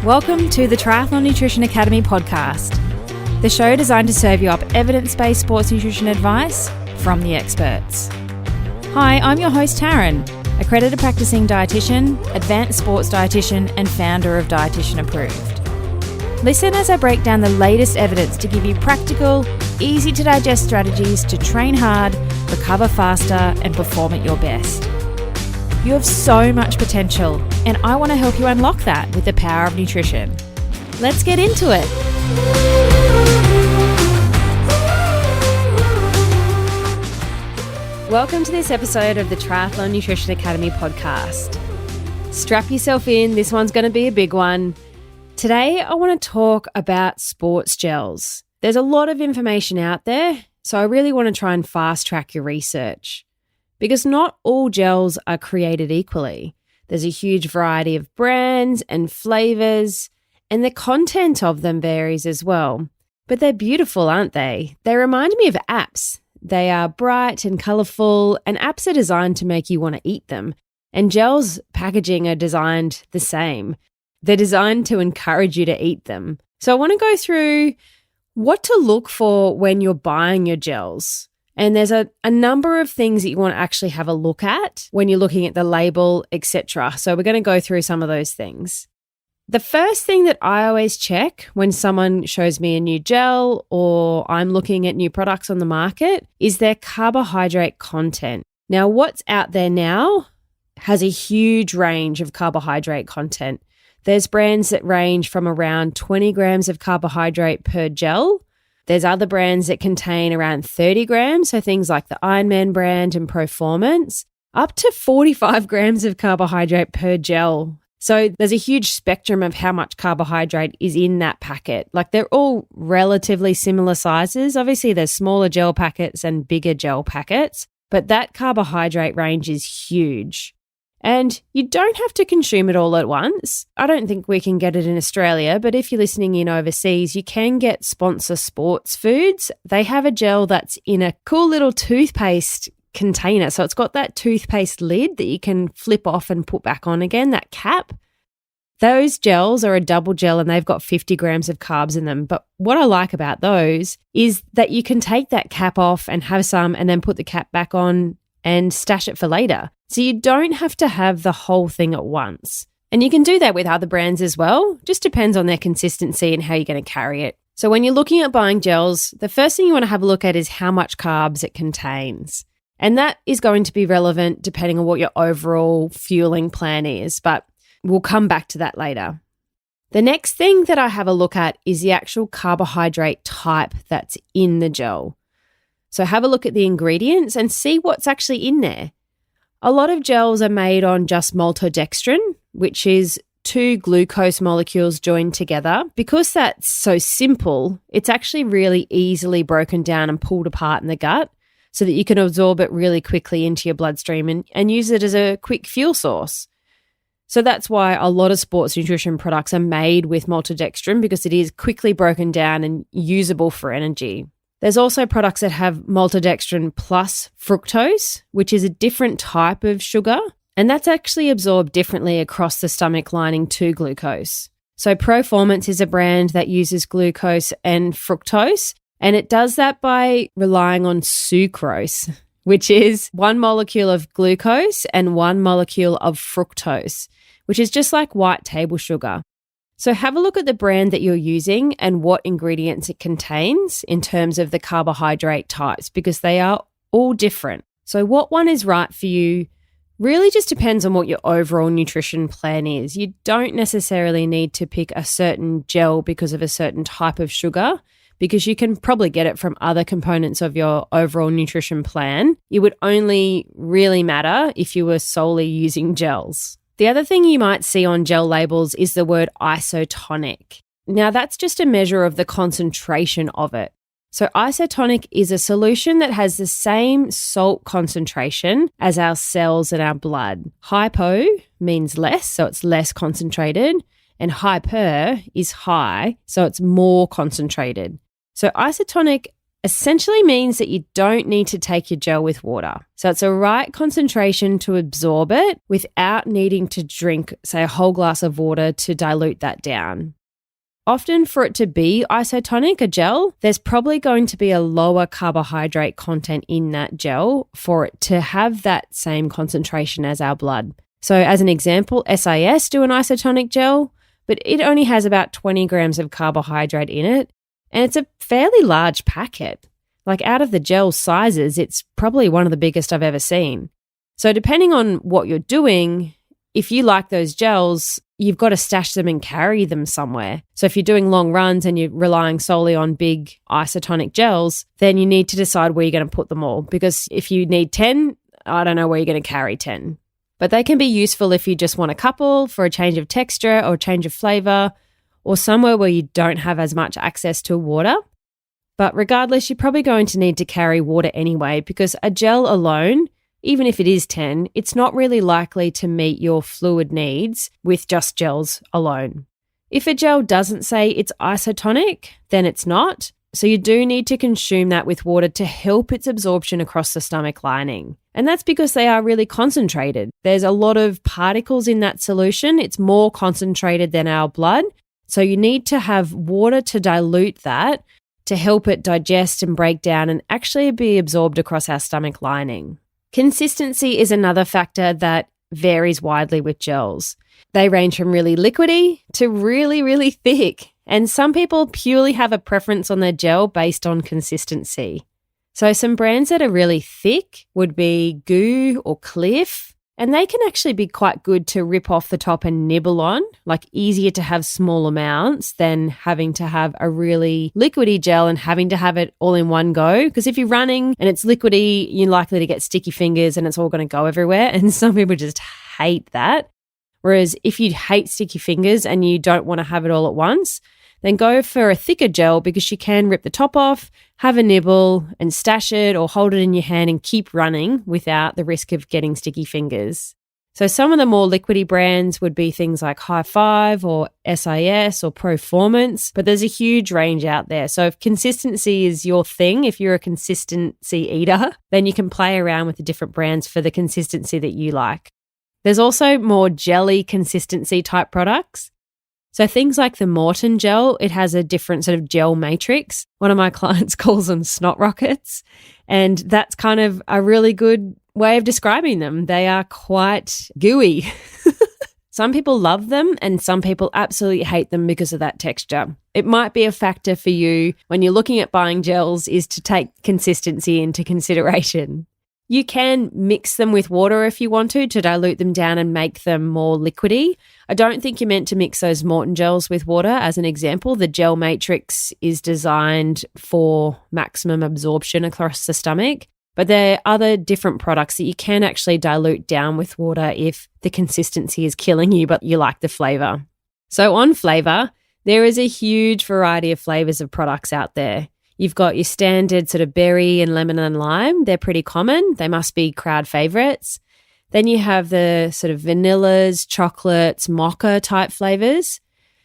Welcome to the Triathlon Nutrition Academy podcast, the show designed to serve you up evidence-based sports nutrition advice from the experts. Hi, I'm your host Taryn, accredited practicing dietitian, advanced sports dietitian, and founder of Dietitian Approved. Listen as I break down the latest evidence to give you practical, easy to digest strategies to train hard, recover faster, and perform at your best. You have so much potential, and I want to help you unlock that with the power of nutrition. Let's get into it. Welcome to this episode of the Triathlon Nutrition Academy podcast. Strap yourself in, this one's going to be a big one. Today, I want to talk about sports gels. There's a lot of information out there, so I really want to try and fast track your research. Because not all gels are created equally. There's a huge variety of brands and flavours, and the content of them varies as well. But they're beautiful, aren't they? They remind me of apps. They are bright and colourful, and apps are designed to make you want to eat them. And gels packaging are designed the same. They're designed to encourage you to eat them. So I want to go through what to look for when you're buying your gels. And there's a number of things that you want to actually have a look at when you're looking at the label, etc. So we're going to go through some of those things. The first thing that I always check when someone shows me a new gel or I'm looking at new products on the market is their carbohydrate content. Now, what's out there now has a huge range of carbohydrate content. There's brands that range from around 20 grams of carbohydrate per gel. There's other brands that contain around 30 grams, so things like the Ironman brand and Performance, up to 45 grams of carbohydrate per gel. So there's a huge spectrum of how much carbohydrate is in that packet. Like they're all relatively similar sizes. Obviously, there's smaller gel packets and bigger gel packets, but that carbohydrate range is huge. And you don't have to consume it all at once. I don't think we can get it in Australia, but if you're listening in overseas, you can get Sponsor Sports Foods. They have a gel that's in a cool little toothpaste container. So it's got that toothpaste lid that you can flip off and put back on again, that cap. Those gels are a double gel and they've got 50 grams of carbs in them. But what I like about those is that you can take that cap off and have some and then put the cap back on and stash it for later. So you don't have to have the whole thing at once. And you can do that with other brands as well. Just depends on their consistency and how you're going to carry it. So when you're looking at buying gels, the first thing you want to have a look at is how much carbs it contains. And that is going to be relevant depending on what your overall fueling plan is, but we'll come back to that later. The next thing that I have a look at is the actual carbohydrate type that's in the gel. So have a look at the ingredients and see what's actually in there. A lot of gels are made on just maltodextrin, which is 2 glucose molecules joined together. Because that's so simple, it's actually really easily broken down and pulled apart in the gut so that you can absorb it really quickly into your bloodstream and use it as a quick fuel source. So that's why a lot of sports nutrition products are made with maltodextrin because it is quickly broken down and usable for energy. There's also products that have maltodextrin plus fructose, which is a different type of sugar, and that's actually absorbed differently across the stomach lining to glucose. So Performance is a brand that uses glucose and fructose, and it does that by relying on sucrose, which is 1 molecule of glucose and 1 molecule of fructose, which is just like white table sugar. So have a look at the brand that you're using and what ingredients it contains in terms of the carbohydrate types because they are all different. So what one is right for you really just depends on what your overall nutrition plan is. You don't necessarily need to pick a certain gel because of a certain type of sugar because you can probably get it from other components of your overall nutrition plan. It would only really matter if you were solely using gels. The other thing you might see on gel labels is the word isotonic. Now, that's just a measure of the concentration of it. So isotonic is a solution that has the same salt concentration as our cells in our blood. Hypo means less, so it's less concentrated, and hyper is high, so it's more concentrated. So isotonic essentially means that you don't need to take your gel with water. So it's a right concentration to absorb it without needing to drink, say, a whole glass of water to dilute that down. Often for it to be isotonic, a gel, there's probably going to be a lower carbohydrate content in that gel for it to have that same concentration as our blood. So as an example, SIS do an isotonic gel, but it only has about 20 grams of carbohydrate in it, and it's a fairly large packet. Like out of the gel sizes, it's probably one of the biggest I've ever seen. So depending on what you're doing, if you like those gels, you've got to stash them and carry them somewhere. So if you're doing long runs and you're relying solely on big isotonic gels, then you need to decide where you're going to put them all. Because if you need 10, I don't know where you're going to carry 10. But they can be useful if you just want a couple for a change of texture or change of flavour, or somewhere where you don't have as much access to water. But regardless, you're probably going to need to carry water anyway, because a gel alone, even if it is 10, it's not really likely to meet your fluid needs with just gels alone. If a gel doesn't say it's isotonic, then it's not. So you do need to consume that with water to help its absorption across the stomach lining. And that's because they are really concentrated. There's a lot of particles in that solution. It's more concentrated than our blood. So you need to have water to dilute that to help it digest and break down and actually be absorbed across our stomach lining. Consistency is another factor that varies widely with gels. They range from really liquidy to really, really thick. And some people purely have a preference on their gel based on consistency. So some brands that are really thick would be Goo or Cliff, and they can actually be quite good to rip off the top and nibble on, like easier to have small amounts than having to have a really liquidy gel and having to have it all in one go. Because if you're running and it's liquidy, you're likely to get sticky fingers and it's all going to go everywhere. And some people just hate that. Whereas if you hate sticky fingers and you don't want to have it all at once, then go for a thicker gel because you can rip the top off, have a nibble and stash it or hold it in your hand and keep running without the risk of getting sticky fingers. So some of the more liquidy brands would be things like High Five or SIS or Proformance, but there's a huge range out there. So if consistency is your thing, if you're a consistency eater, then you can play around with the different brands for the consistency that you like. There's also more jelly consistency type products. So things like the Morton gel, it has a different sort of gel matrix. One of my clients calls them snot rockets, and that's kind of a really good way of describing them. They are quite gooey. Some people love them and some people absolutely hate them because of that texture. It might be a factor for you when you're looking at buying gels is to take consistency into consideration. You can mix them with water if you want to dilute them down and make them more liquidy. I don't think you're meant to mix those Morton gels with water. As an example, the gel matrix is designed for maximum absorption across the stomach, but there are other different products that you can actually dilute down with water if the consistency is killing you, but you like the flavour. So on flavour, there is a huge variety of flavours of products out there. You've got your standard sort of berry and lemon and lime. They're pretty common. They must be crowd favourites. Then you have the sort of vanillas, chocolates, mocha type flavours.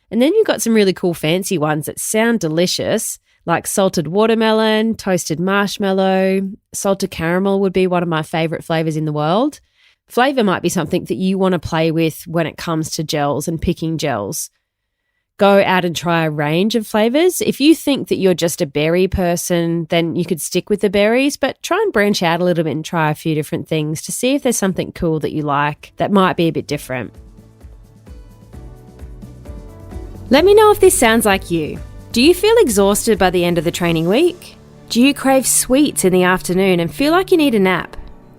And then you've got some really cool fancy ones that sound delicious, like salted watermelon, toasted marshmallow, salted caramel would be one of my favourite flavours in the world. Flavour might be something that you want to play with when it comes to gels and picking gels. Go out and try a range of flavours. If you think that you're just a berry person, then you could stick with the berries, but try and branch out a little bit and try a few different things to see if there's something cool that you like that might be a bit different. Let me know if this sounds like you. Do you feel exhausted by the end of the training week? Do you crave sweets in the afternoon and feel like you need a nap?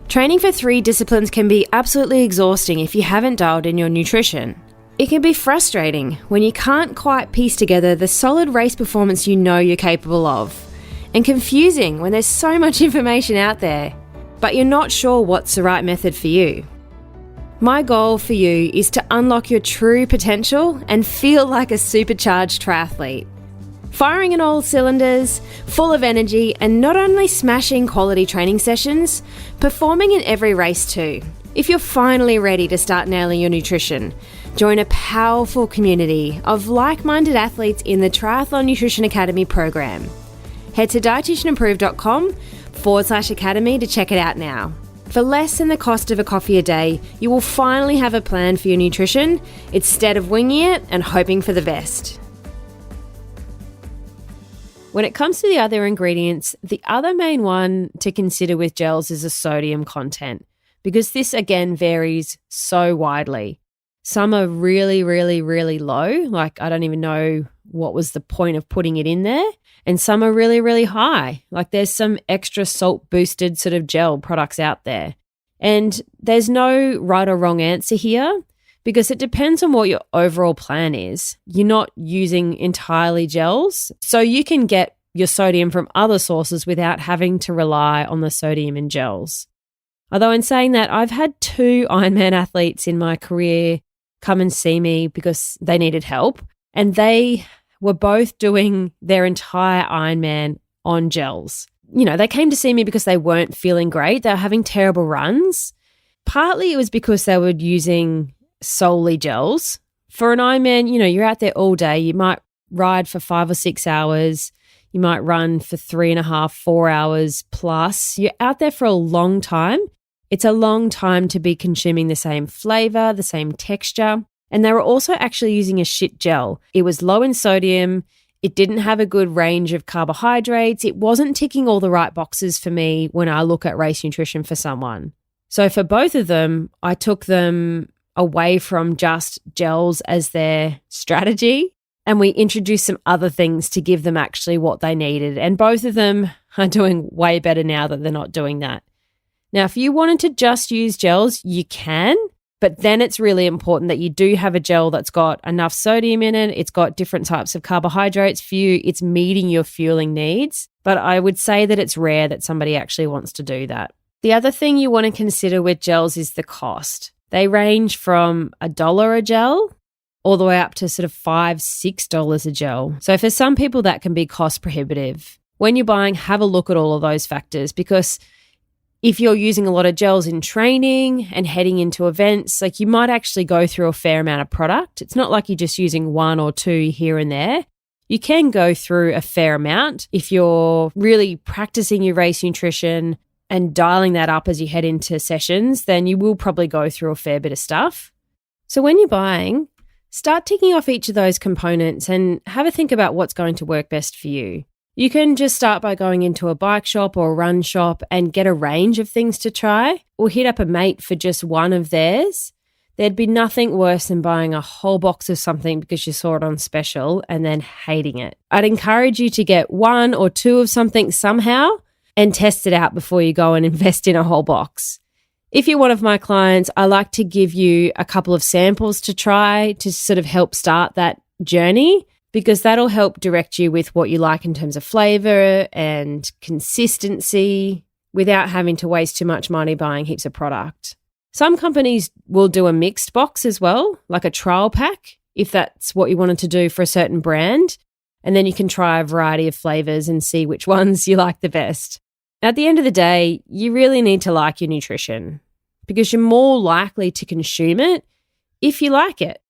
Training for 3 disciplines can be absolutely exhausting if you haven't dialed in your nutrition. It can be frustrating when you can't quite piece together the solid race performance you know you're capable of, and confusing when there's so much information out there, but you're not sure what's the right method for you. My goal for you is to unlock your true potential and feel like a supercharged triathlete. Firing on all cylinders, full of energy, and not only smashing quality training sessions, performing in every race too. If you're finally ready to start nailing your nutrition, join a powerful community of like-minded athletes in the Triathlon Nutrition Academy program. Head to dietitianapproved.com/academy to check it out now. For less than the cost of a coffee a day, you will finally have a plan for your nutrition instead of winging it and hoping for the best. When it comes to the other ingredients, the other main one to consider with gels is the sodium content, because this again varies so widely. Some are really, really, really low, like I don't even know what was the point of putting it in there. And some are really, really high, like there's some extra salt boosted sort of gel products out there. And there's no right or wrong answer here because it depends on what your overall plan is. You're not using entirely gels, so you can get your sodium from other sources without having to rely on the sodium in gels. Although in saying that, I've had 2 Ironman athletes in my career come and see me because they needed help, and they were both doing their entire Ironman on gels. You know, they came to see me because they weren't feeling great. They were having terrible runs. Partly it was because they were using solely gels. For an Ironman, you know, you're out there all day. You might ride for 5 or 6 hours. You might run for 3.5, 4 hours plus. You're out there for a long time. It's a long time to be consuming the same flavour, the same texture. And they were also actually using a shit gel. It was low in sodium. It didn't have a good range of carbohydrates. It wasn't ticking all the right boxes for me when I look at race nutrition for someone. So for both of them, I took them away from just gels as their strategy, and we introduced some other things to give them actually what they needed. And both of them are doing way better now that they're not doing that. Now, if you wanted to just use gels, you can. But then it's really important that you do have a gel that's got enough sodium in it. It's got different types of carbohydrates for you. It's meeting your fueling needs. But I would say that it's rare that somebody actually wants to do that. The other thing you want to consider with gels is the cost. They range from $1 a gel all the way up to sort of $5, $6 a gel. So for some people that can be cost prohibitive. When you're buying, have a look at all of those factors, because if you're using a lot of gels in training and heading into events, like you might actually go through a fair amount of product. It's not like you're just using 1 or 2 here and there. You can go through a fair amount if you're really practicing your race nutrition and dialing that up as you head into sessions, then you will probably go through a fair bit of stuff. So when you're buying, start ticking off each of those components and have a think about what's going to work best for you. You can just start by going into a bike shop or a run shop and get a range of things to try, or hit up a mate for just one of theirs. There'd be nothing worse than buying a whole box of something because you saw it on special and then hating it. I'd encourage you to get 1 or 2 of something somehow and test it out before you go and invest in a whole box. If you're one of my clients, I like to give you a couple of samples to try to sort of help start that journey, because that'll help direct you with what you like in terms of flavour and consistency without having to waste too much money buying heaps of product. Some companies will do a mixed box as well, like a trial pack, if that's what you wanted to do for a certain brand. And then you can try a variety of flavours and see which ones you like the best. At the end of the day, you really need to like your nutrition because you're more likely to consume it if you like it.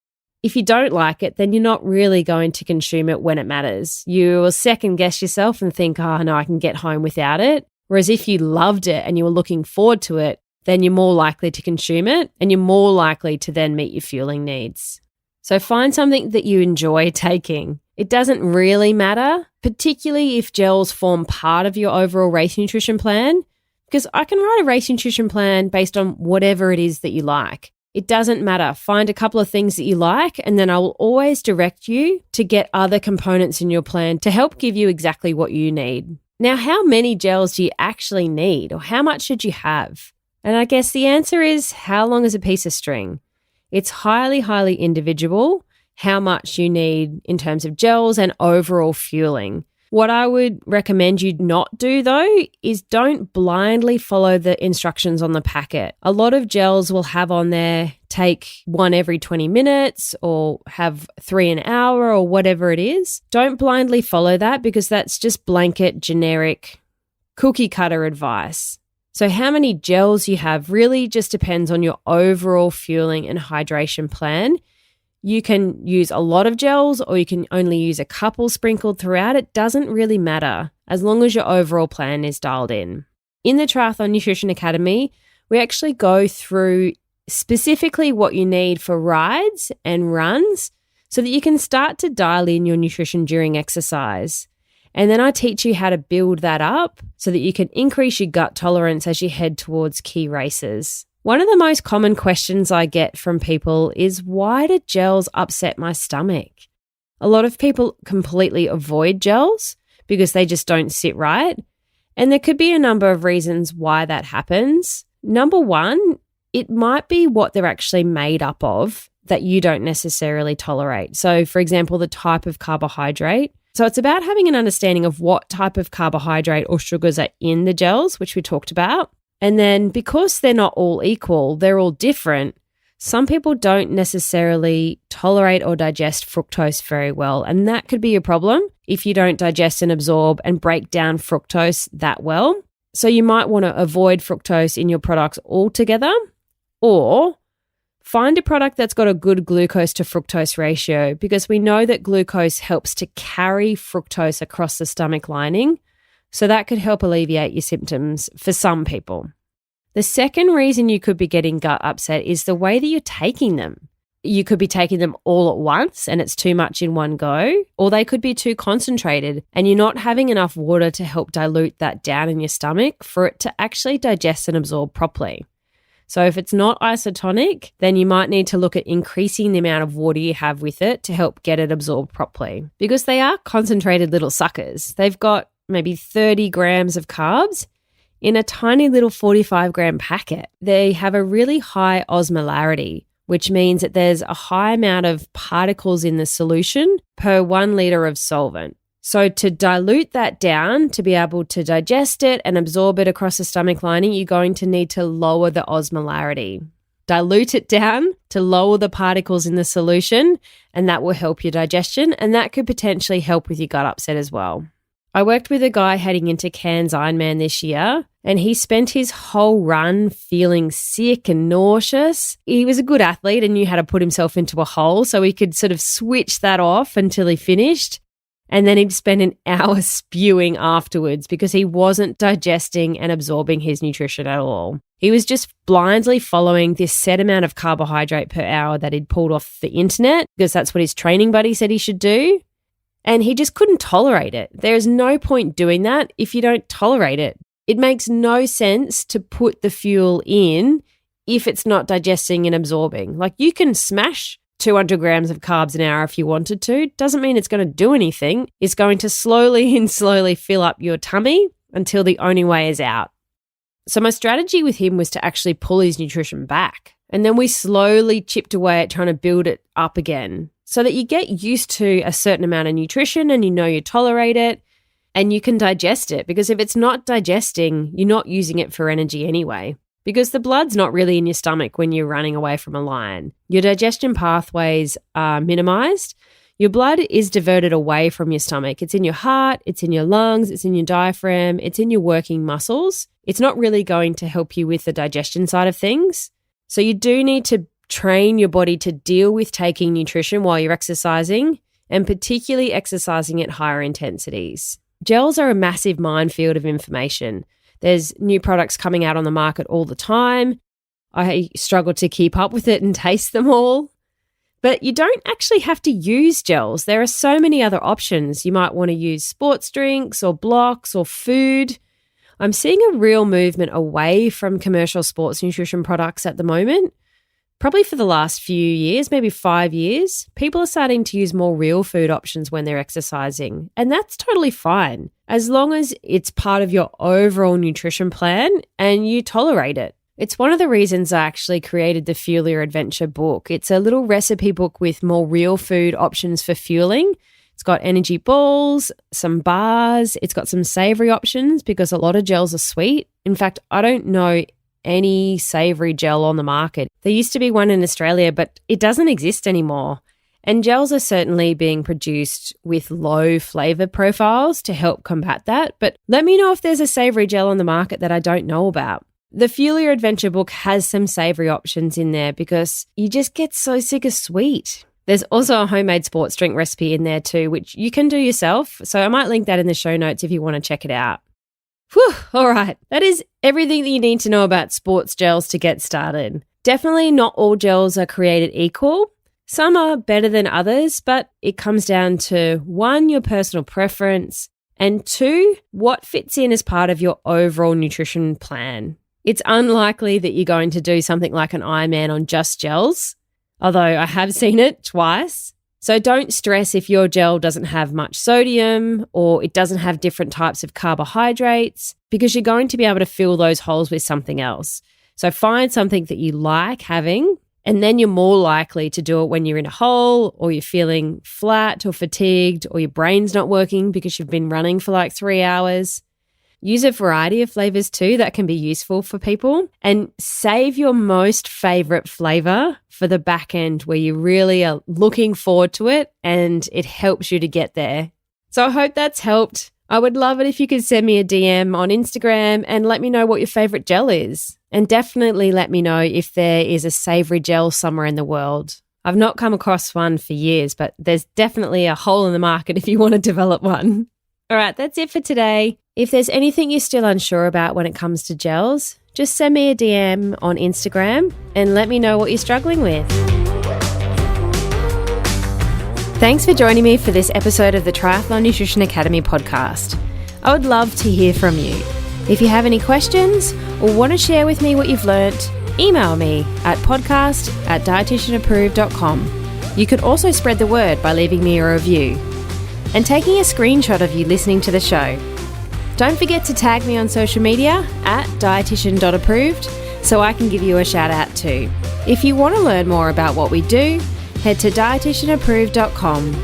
If you don't like it, then you're not really going to consume it when it matters. You will second guess yourself and think, oh, no, I can get home without it. Whereas if you loved it and you were looking forward to it, then you're more likely to consume it and you're more likely to then meet your fueling needs. So find something that you enjoy taking. It doesn't really matter, particularly if gels form part of your overall race nutrition plan, because I can write a race nutrition plan based on whatever it is that you like. It doesn't matter. Find a couple of things that you like, and then I will always direct you to get other components in your plan to help give you exactly what you need. Now, how many gels do you actually need, or how much should you have? And I guess the answer is, how long is a piece of string? It's highly, highly individual how much you need in terms of gels and overall fueling. What I would recommend you not do, though, is don't blindly follow the instructions on the packet. A lot of gels will have on there, take 1 every 20 minutes or have 3 an hour or whatever it is. Don't blindly follow that because that's just blanket, generic, cookie cutter advice. So how many gels you have really just depends on your overall fueling and hydration plan. You can use a lot of gels or you can only use a couple sprinkled throughout. It doesn't really matter as long as your overall plan is dialed in. In the Triathlon Nutrition Academy, we actually go through specifically what you need for rides and runs so that you can start to dial in your nutrition during exercise. And then I teach you how to build that up so that you can increase your gut tolerance as you head towards key races. One of the most common questions I get from people is, why do gels upset my stomach? A lot of people completely avoid gels because they just don't sit right. And there could be a number of reasons why that happens. Number one, it might be what they're actually made up of that you don't necessarily tolerate. So, for example, the type of carbohydrate. So it's about having an understanding of what type of carbohydrate or sugars are in the gels, which we talked about. And then because they're not all equal, they're all different, some people don't necessarily tolerate or digest fructose very well. And that could be a problem if you don't digest and absorb and break down fructose that well. So you might want to avoid fructose in your products altogether, or find a product that's got a good glucose to fructose ratio, because we know that glucose helps to carry fructose across the stomach lining. So that could help alleviate your symptoms for some people. The second reason you could be getting gut upset is the way that you're taking them. You could be taking them all at once and it's too much in one go, or they could be too concentrated and you're not having enough water to help dilute that down in your stomach for it to actually digest and absorb properly. So if it's not isotonic, then you might need to look at increasing the amount of water you have with it to help get it absorbed properly, because they are concentrated little suckers. They've got maybe 30 grams of carbs in a tiny little 45-gram packet. They have a really high osmolarity, which means that there's a high amount of particles in the solution per 1 litre of solvent. So to dilute that down, to be able to digest it and absorb it across the stomach lining, you're going to need to lower the osmolarity. Dilute it down to lower the particles in the solution, and that will help your digestion, and that could potentially help with your gut upset as well. I worked with a guy heading into Cairns Ironman this year, and he spent his whole run feeling sick and nauseous. He was a good athlete and knew how to put himself into a hole, so he could sort of switch that off until he finished. And then he'd spend an hour spewing afterwards because he wasn't digesting and absorbing his nutrition at all. He was just blindly following this set amount of carbohydrate per hour that he'd pulled off the internet because that's what his training buddy said he should do. And he just couldn't tolerate it. There's no point doing that if you don't tolerate it. It makes no sense to put the fuel in if it's not digesting and absorbing. Like, you can smash 200 grams of carbs an hour if you wanted to. Doesn't mean it's going to do anything. It's going to slowly fill up your tummy until the only way is out. So my strategy with him was to actually pull his nutrition back. And then we slowly chipped away at trying to build it up again so that you get used to a certain amount of nutrition and you know you tolerate it and you can digest it. Because if it's not digesting, you're not using it for energy anyway. Because the blood's not really in your stomach when you're running away from a lion. Your digestion pathways are minimized. Your blood is diverted away from your stomach. It's in your heart, it's in your lungs, it's in your diaphragm, it's in your working muscles. It's not really going to help you with the digestion side of things. So you do need to train your body to deal with taking nutrition while you're exercising, and particularly exercising at higher intensities. Gels are a massive minefield of information. There's new products coming out on the market all the time. I struggle to keep up with it and taste them all. But you don't actually have to use gels. There are so many other options. You might want to use sports drinks or blocks or food. I'm seeing a real movement away from commercial sports nutrition products at the moment. Probably for the last few years, maybe 5 years, people are starting to use more real food options when they're exercising. And that's totally fine, as long as it's part of your overall nutrition plan and you tolerate it. It's one of the reasons I actually created the Fuel Your Adventure book. It's a little recipe book with more real food options for fueling. It's got energy balls, some bars. It's got some savory options because a lot of gels are sweet. In fact, I don't know any savory gel on the market. There used to be one in Australia, but it doesn't exist anymore. And gels are certainly being produced with low flavour profiles to help combat that. But let me know if there's a savory gel on the market that I don't know about. The Fuel Your Adventure book has some savory options in there because you just get so sick of sweet. There's also a homemade sports drink recipe in there too, which you can do yourself. So I might link that in the show notes if you want to check it out. Whew, all right. That is everything that you need to know about sports gels to get started. Definitely not all gels are created equal. Some are better than others, but it comes down to 1, your personal preference, and 2, what fits in as part of your overall nutrition plan. It's unlikely that you're going to do something like an Ironman on just gels, although I have seen it twice. So don't stress if your gel doesn't have much sodium or it doesn't have different types of carbohydrates, because you're going to be able to fill those holes with something else. So find something that you like having, and then you're more likely to do it when you're in a hole or you're feeling flat or fatigued or your brain's not working because you've been running for like 3 hours. Use a variety of flavors too that can be useful for people, and save your most favorite flavor for the back end where you really are looking forward to it and it helps you to get there. So I hope that's helped. I would love it if you could send me a DM on Instagram and let me know what your favorite gel is. And definitely let me know if there is a savory gel somewhere in the world. I've not come across one for years, but there's definitely a hole in the market if you want to develop one. All right, that's it for today. If there's anything you're still unsure about when it comes to gels, just send me a DM on Instagram and let me know what you're struggling with. Thanks for joining me for this episode of the Triathlon Nutrition Academy podcast. I would love to hear from you. If you have any questions or want to share with me what you've learnt, email me at podcast@dietitianapproved.com. You could also spread the word by leaving me a review and taking a screenshot of you listening to the show. Don't forget to tag me on social media at dietitian.approved so I can give you a shout out too. If you want to learn more about what we do, head to dietitianapproved.com.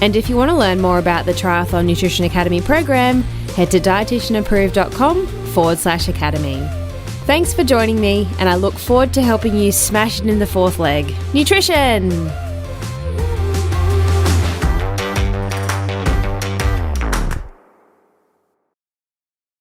And if you want to learn more about the Triathlon Nutrition Academy program, head to dietitianapproved.com/academy. Thanks for joining me, and I look forward to helping you smash it in the fourth leg. Nutrition!